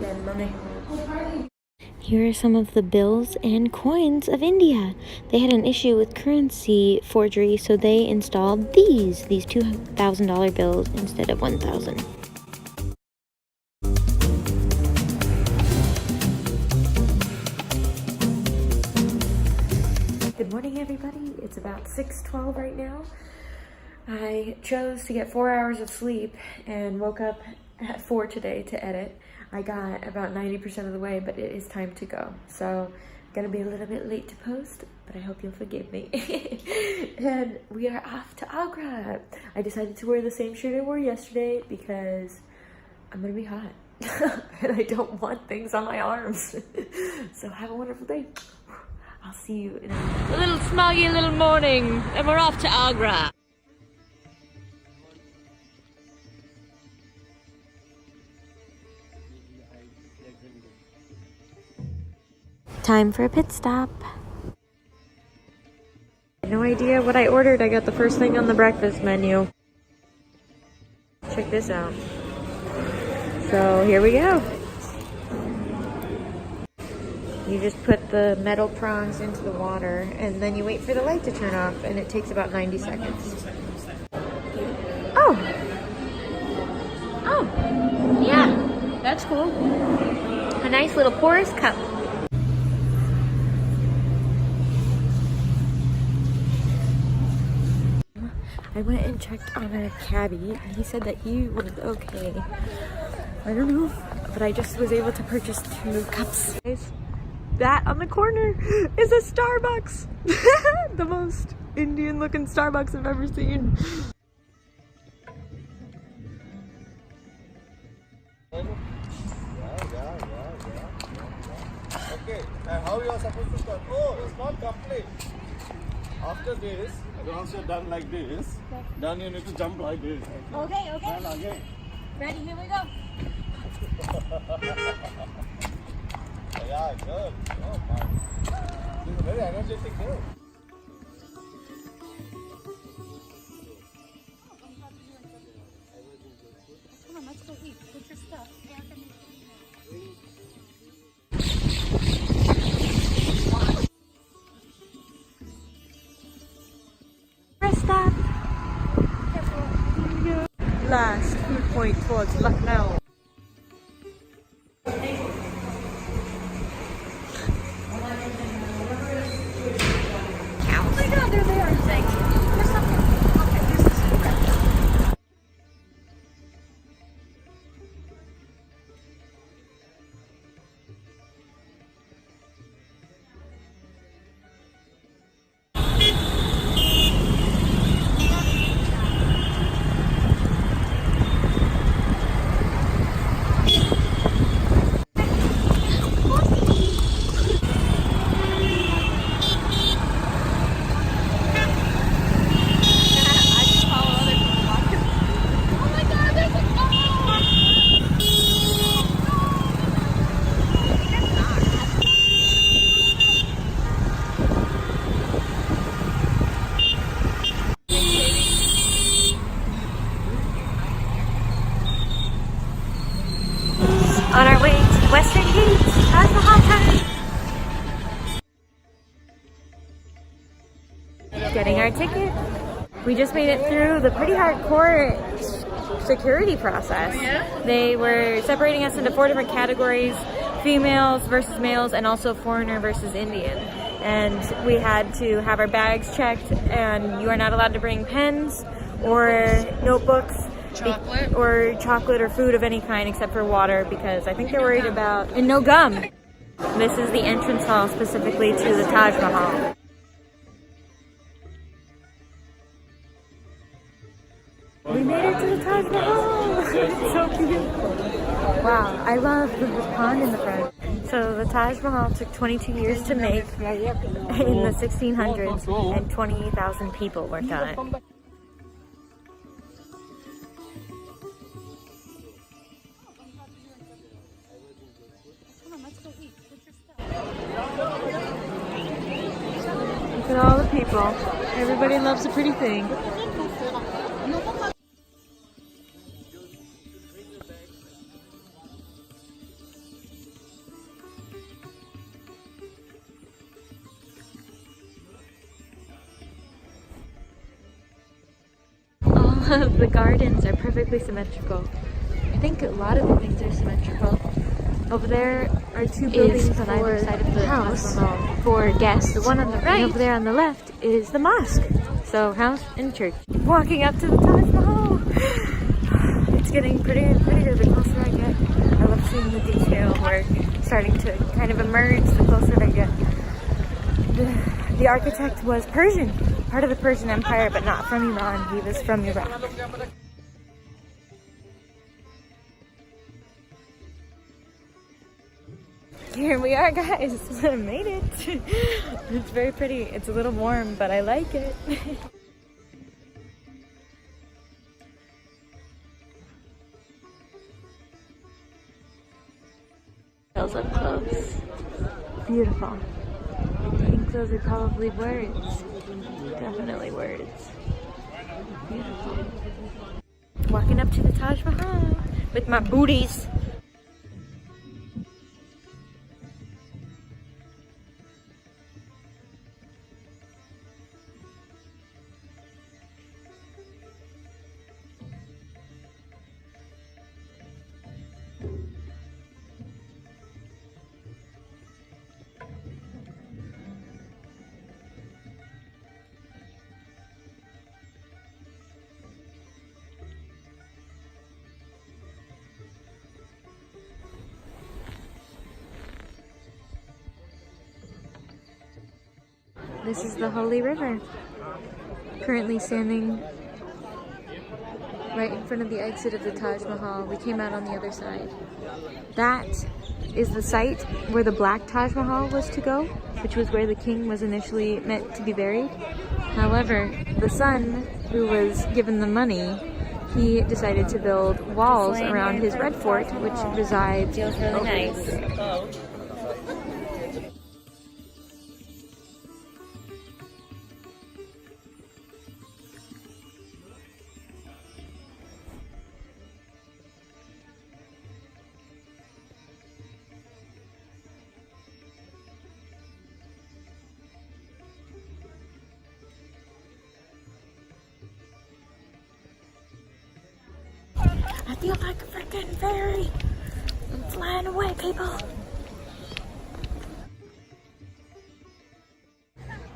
Then money. Here are some of the bills and coins of India. They had an issue with currency forgery, so they installed these $2,000 bills instead of 1,000. Good morning, everybody. It's about 6:12 right now. I chose to get 4 hours of sleep and woke up at 4 today to edit. I got about 90% of the way, but it is time to go. So I'm gonna be a little bit late to post, but I hope you'll forgive me. And we are off to Agra. I decided to wear the same shirt I wore yesterday because I'm gonna be hot. And I don't want things on my arms. So have a wonderful day. I'll see you in a little smoggy little morning, and we're off to Agra. Time for a pit stop. No idea what I ordered. I got the first thing on the breakfast menu. Check this out. So here we go. You just put the metal prongs into the water and then you wait for the light to turn off, and it takes about 90 seconds. Oh! Oh! Yeah, that's cool. A nice little porous cup. I went and checked on a cabbie, and he said that he was okay. I don't know, but I just was able to purchase 2 cups. That on the corner is a Starbucks. The most Indian looking Starbucks I've ever seen. Okay, and how you are supposed to start? Oh, it's not complete. After this, once you're done like this, then you need to jump like this. Okay, okay. And again. Ready, here we go. Yeah, good. Oh my. This is a very energetic girl. Come on, let's go eat. Put your stuff. First stop. Last food point towards Lucknow. On our way to the Western Gate, Taj Mahal time. Getting our ticket. We just made it through the pretty hardcore security process. They were separating us into 4 different categories: females versus males, and also foreigner versus Indian. And we had to have our bags checked, and you are not allowed to bring pens or notebooks. Chocolate? Or chocolate or food of any kind except for water, because I think they're worried about... And no gum! This is the entrance hall specifically to the Taj Mahal. We made it to the Taj Mahal! It's so beautiful. Wow, I love the pond in the front. So the Taj Mahal took 22 years to make in the 1600s, and 20,000 people worked on it. Look at all the people. Everybody loves a pretty thing. of the gardens are perfectly symmetrical. I think a lot of the things are symmetrical. Over there are two buildings on either side of the house for guests. The one on the right, over there on the left, is the mosque. So house and church. Walking up to the Taj Mahal. It's getting prettier and prettier the closer I get. I love seeing the detail work starting to kind of emerge the closer I get. The architect was Persian, part of the Persian Empire, but not from Iran. He was from Iraq. Here we are, guys. I made it. It's very pretty. It's a little warm, but I like it. Up close. Beautiful. I think those are probably words. Definitely words. Beautiful. Walking up to the Taj Mahal with my booties. This is the Holy River. Currently standing right in front of the exit of the Taj Mahal. We came out on the other side. That is the site where the Black Taj Mahal was to go, which was where the king was initially meant to be buried. However, the son, who was given the money, he decided to build walls around his red fort, which resides Feels really nice. I feel like a freaking fairy. I'm flying away, people.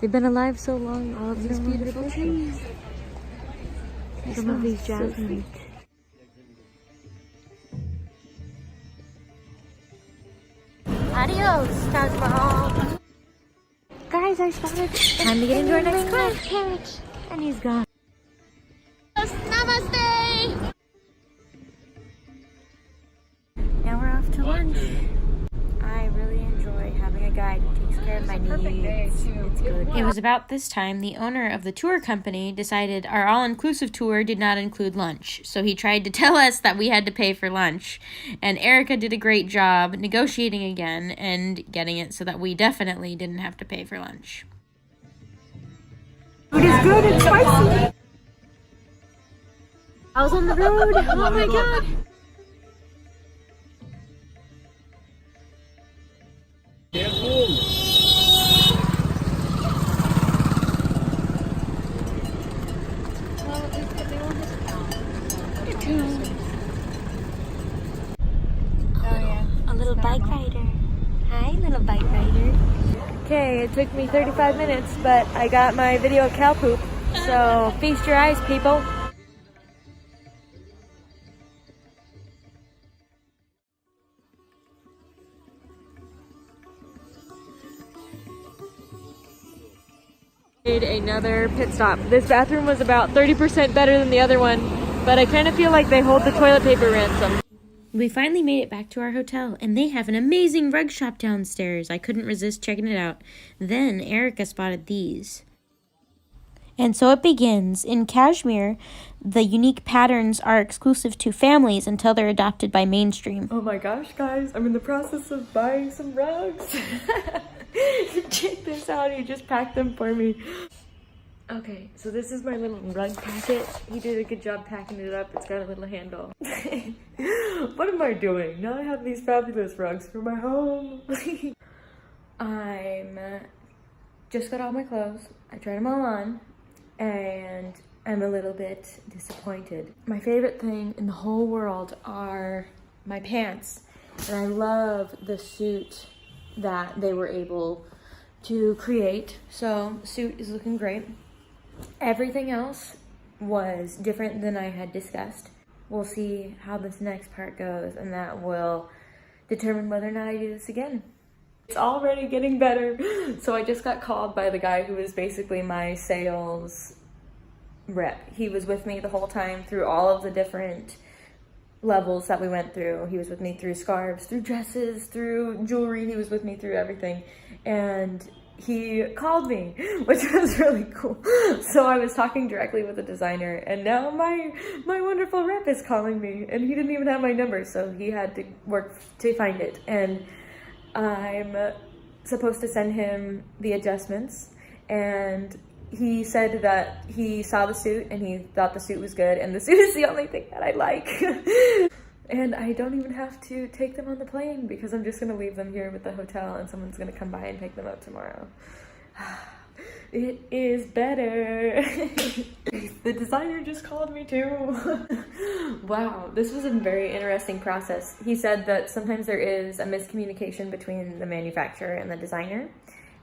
They've been alive so long, all of these beautiful trees. Some of these jasmine. Adios, Taj Mahal. Guys, I spotted. Time to get into our next carriage. And he's gone. Namaste! Now we're off to lunch. I really enjoy having a guide who takes care of my needs. It's good. It was about this time the owner of the tour company decided our all-inclusive tour did not include lunch. So he tried to tell us that we had to pay for lunch. And Erica did a great job negotiating again and getting it so that we definitely didn't have to pay for lunch. Food is good and spicy. I was on the road. Oh my god. A little bike rider. Hi, little bike rider. Okay, it took me 35 minutes, but I got my video cow poop. So feast your eyes, people. Did another pit stop. This bathroom was about 30% better than the other one, but I kind of feel like they hold the toilet paper ransom. We finally made it back to our hotel, and they have an amazing rug shop downstairs. I couldn't resist checking it out. Then Erica spotted these. And so it begins. In Kashmir, the unique patterns are exclusive to families until they're adopted by mainstream. Oh my gosh, guys, I'm in the process of buying some rugs. Check this out, he just packed them for me. Okay, so this is my little rug packet. He did a good job packing it up. It's got a little handle. What am I doing? Now I have these fabulous rugs for my home. I'm just got all my clothes. I tried them all on, and am a little bit disappointed. My favorite thing in the whole world are my pants. And I love the suit that they were able to create. So suit is looking great. Everything else was different than I had discussed. We'll see how this next part goes, and that will determine whether or not I do this again. It's already getting better. So I just got called by the guy who was basically my sales rep. He was with me the whole time through all of the different levels that we went through. He was with me through scarves, through dresses, through jewelry. He was with me through everything. And he called me, which was really cool. So I was talking directly with the designer, and now my wonderful rep is calling me, and he didn't even have my number, so he had to work to find it. And I'm supposed to send him the adjustments, and he said that he saw the suit and he thought the suit was good, and the suit is the only thing that I like. And I don't even have to take them on the plane because I'm just gonna leave them here with the hotel and someone's gonna come by and pick them up tomorrow. It is better. The designer just called me too. Wow, this was a very interesting process. He said that sometimes there is a miscommunication between the manufacturer and the designer,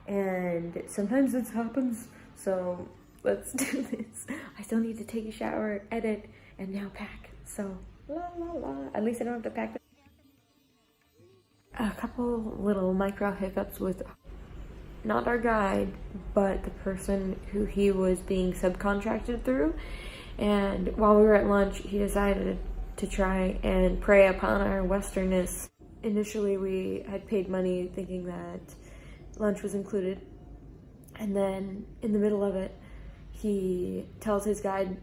and sometimes this happens. So let's do this. I still need to take a shower, edit, and now pack. So la la la. At least I don't have to pack. A couple little micro hiccups with not our guide, but the person who he was being subcontracted through. And while we were at lunch, he decided to try and prey upon our Westernness. Initially, we had paid money thinking that lunch was included. And then in the middle of it, he tells his guide,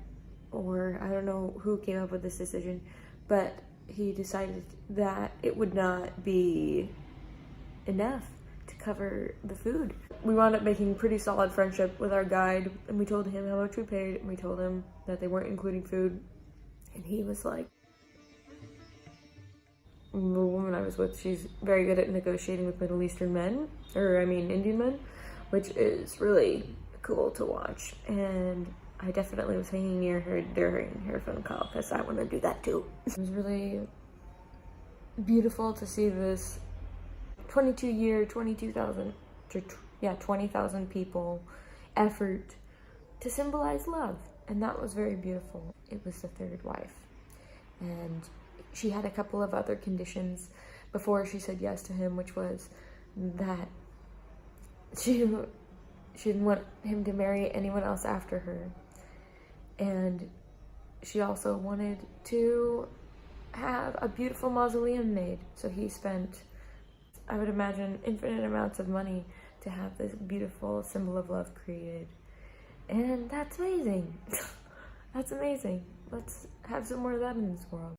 or I don't know who came up with this decision, but he decided that it would not be enough to cover the food. We wound up making pretty solid friendship with our guide, and we told him how much we paid, and we told him that they weren't including food, and he was like, the woman I was with, she's very good at negotiating with Middle Eastern men, Indian men, which is really cool to watch. And I definitely was hanging near her during her phone call because I want to do that too. It was really beautiful to see this 20,000 people effort to symbolize love. And that was very beautiful. It was the third wife. And she had a couple of other conditions before she said yes to him, which was that she didn't want him to marry anyone else after her. And she also wanted to have a beautiful mausoleum made. So he spent, I would imagine, infinite amounts of money to have this beautiful symbol of love created. And that's amazing. That's amazing. Let's have some more of that in this world.